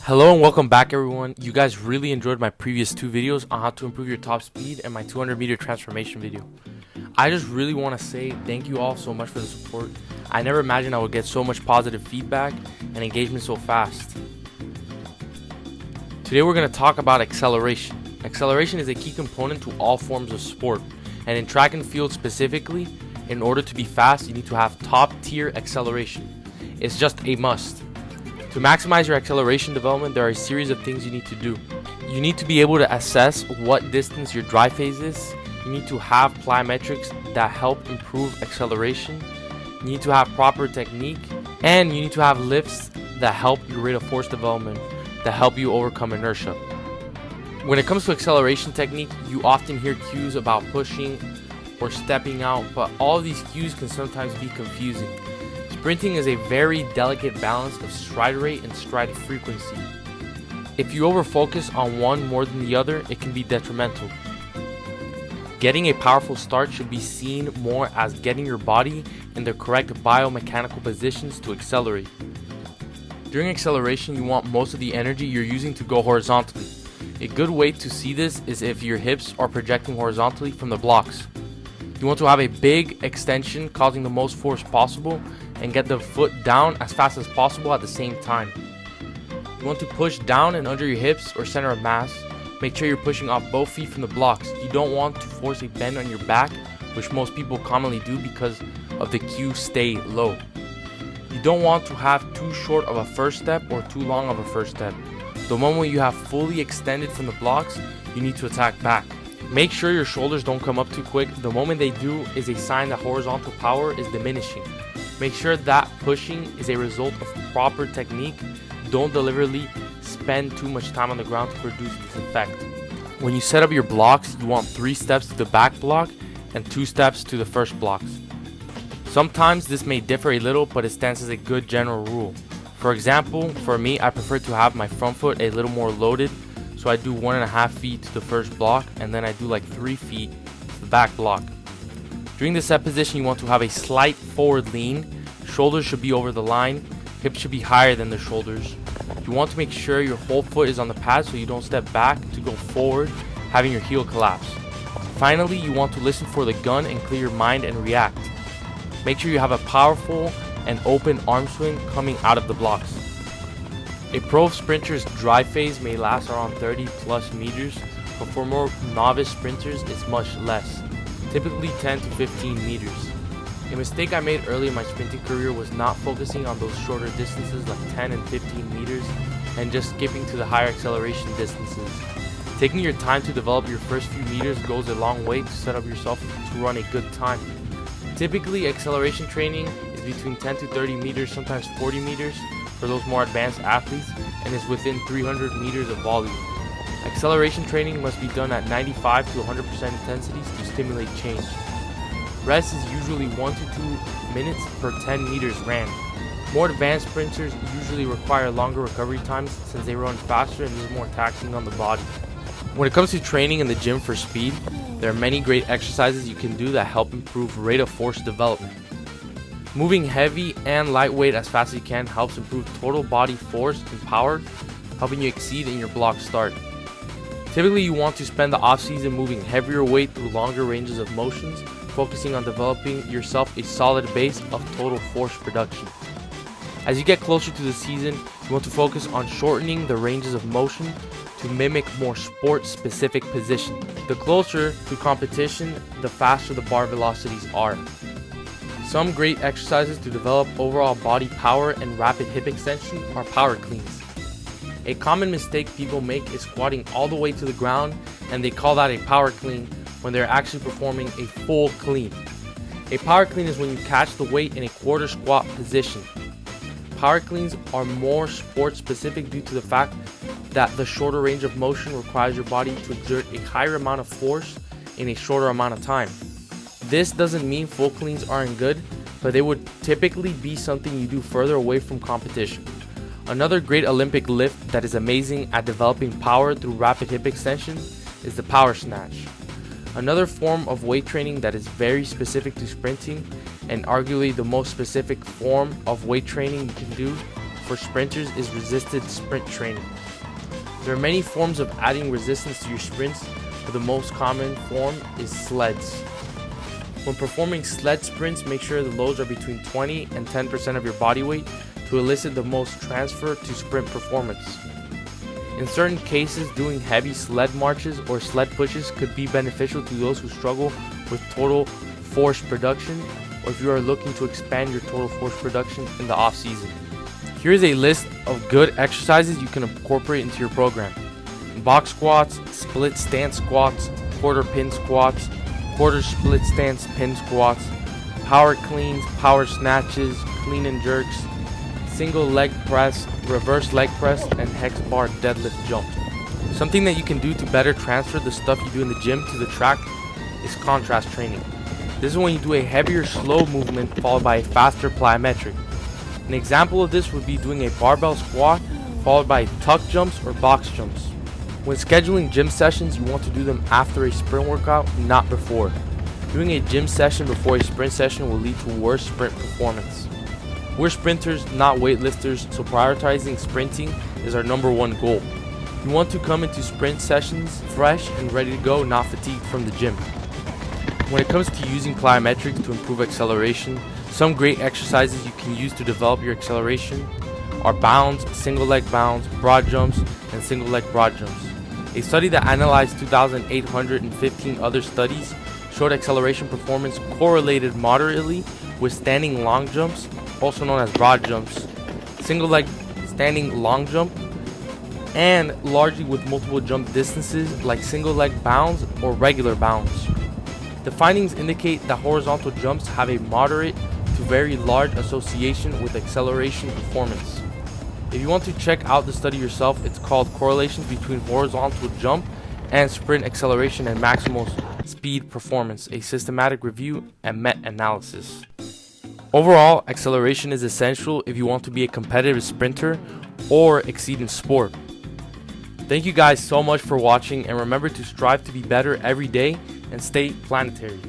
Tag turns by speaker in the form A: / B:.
A: Hello and welcome back everyone. You guys really enjoyed my previous two videos on how to improve your top speed and my 200 meter transformation video. I just really want to say thank you all so much for the support. I never imagined I would get so much positive feedback and engagement so fast. Today we're going to talk about acceleration. Acceleration is a key component to all forms of sport, and in track and field specifically, in order to be fast you need to have top tier acceleration. It's just a must. To maximize your acceleration development, there are a series of things you need to do. You need to be able to assess what distance your dry phase is. You need to have plyometrics that help improve acceleration. You need to have proper technique, and you need to have lifts that help your rate of force development, that help you overcome inertia. When it comes to acceleration technique, you often hear cues about pushing or stepping out, but all of these cues can sometimes be confusing. Sprinting is a very delicate balance of stride rate and stride frequency. If you overfocus on one more than the other, it can be detrimental. Getting a powerful start should be seen more as getting your body in the correct biomechanical positions to accelerate. During acceleration, you want most of the energy you're using to go horizontally. A good way to see this is if your hips are projecting horizontally from the blocks. You want to have a big extension causing the most force possible and get the foot down as fast as possible at the same time. You want to push down and under your hips or center of mass. Make sure you're pushing off both feet from the blocks. You don't want to force a bend on your back, which most people commonly do because of the cue stay low. You don't want to have too short of a first step or too long of a first step. The moment you have fully extended from the blocks, you need to attack back. Make sure your shoulders don't come up too quick. The moment they do is a sign that horizontal power is diminishing. Make sure that pushing is a result of proper technique. Don't deliberately spend too much time on the ground to produce this effect. When you set up your blocks, you want 3 steps to the back block and 2 steps to the first blocks. Sometimes this may differ a little, but it stands as a good general rule. For example, for me, I prefer to have my front foot a little more loaded, so I do 1.5 feet to the first block and then I do like 3 feet to the back block. During the set position, you want to have a slight forward lean. Shoulders should be over the line. Hips should be higher than the shoulders. You want to make sure your whole foot is on the pad so you don't step back to go forward, having your heel collapse. Finally, you want to listen for the gun and clear your mind and react. Make sure you have a powerful and open arm swing coming out of the blocks. A pro sprinter's dry phase may last around 30 plus meters, but for more novice sprinters, it's much less. Typically 10 to 15 meters. A mistake I made early in my sprinting career was not focusing on those shorter distances like 10 and 15 meters and just skipping to the higher acceleration distances. Taking your time to develop your first few meters goes a long way to set up yourself to run a good time. Typically, acceleration training is between 10 to 30 meters, sometimes 40 meters for those more advanced athletes, and is within 300 meters of volume. Acceleration training must be done at 95 to 100% intensities to stimulate change. Rest is usually 1 to 2 minutes per 10 meters ran. More advanced sprinters usually require longer recovery times since they run faster and is more taxing on the body. When it comes to training in the gym for speed, there are many great exercises you can do that help improve rate of force development. Moving heavy and lightweight as fast as you can helps improve total body force and power, helping you exceed in your block start. Typically, you want to spend the off-season moving heavier weight through longer ranges of motions, focusing on developing yourself a solid base of total force production. As you get closer to the season, you want to focus on shortening the ranges of motion to mimic more sport-specific positions. The closer to competition, the faster the bar velocities are. Some great exercises to develop overall body power and rapid hip extension are power cleans. A common mistake people make is squatting all the way to the ground, and they call that a power clean when they're actually performing a full clean. A power clean is when you catch the weight in a quarter squat position. Power cleans are more sport specific due to the fact that the shorter range of motion requires your body to exert a higher amount of force in a shorter amount of time. This doesn't mean full cleans aren't good, but they would typically be something you do further away from competition. Another great Olympic lift that is amazing at developing power through rapid hip extension is the power snatch. Another form of weight training that is very specific to sprinting and arguably the most specific form of weight training you can do for sprinters is resisted sprint training. There are many forms of adding resistance to your sprints, but the most common form is sleds. When performing sled sprints, make sure the loads are between 20 and 10% of your body weight to elicit the most transfer to sprint performance. In certain cases, doing heavy sled marches or sled pushes could be beneficial to those who struggle with total force production, or if you are looking to expand your total force production in the off season. Here is a list of good exercises you can incorporate into your program: box squats, split stance squats, quarter pin squats, quarter split stance pin squats, power cleans, power snatches, clean and jerks, single leg press, reverse leg press, and hex bar deadlift jump. Something that you can do to better transfer the stuff you do in the gym to the track is contrast training. This is when you do a heavier slow movement followed by a faster plyometric. An example of this would be doing a barbell squat followed by tuck jumps or box jumps. When scheduling gym sessions, you want to do them after a sprint workout, not before. Doing a gym session before a sprint session will lead to worse sprint performance. We're sprinters, not weightlifters, so prioritizing sprinting is our #1 goal. You want to come into sprint sessions fresh and ready to go, not fatigued from the gym. When it comes to using plyometrics to improve acceleration, some great exercises you can use to develop your acceleration are bounds, single leg bounds, broad jumps, and single leg broad jumps. A study that analyzed 2,815 other studies showed acceleration performance correlated moderately with standing long jumps, also known as broad jumps, single leg standing long jump, and largely with multiple jump distances like single leg bounds or regular bounds. The findings indicate that horizontal jumps have a moderate to very large association with acceleration performance. If you want to check out the study yourself, it's called Correlations Between Horizontal Jump and Sprint Acceleration and Maximal Speed Performance, a systematic review and meta-analysis. Overall, acceleration is essential if you want to be a competitive sprinter or exceed in sport. Thank you guys so much for watching, and remember to strive to be better every day and stay planetary.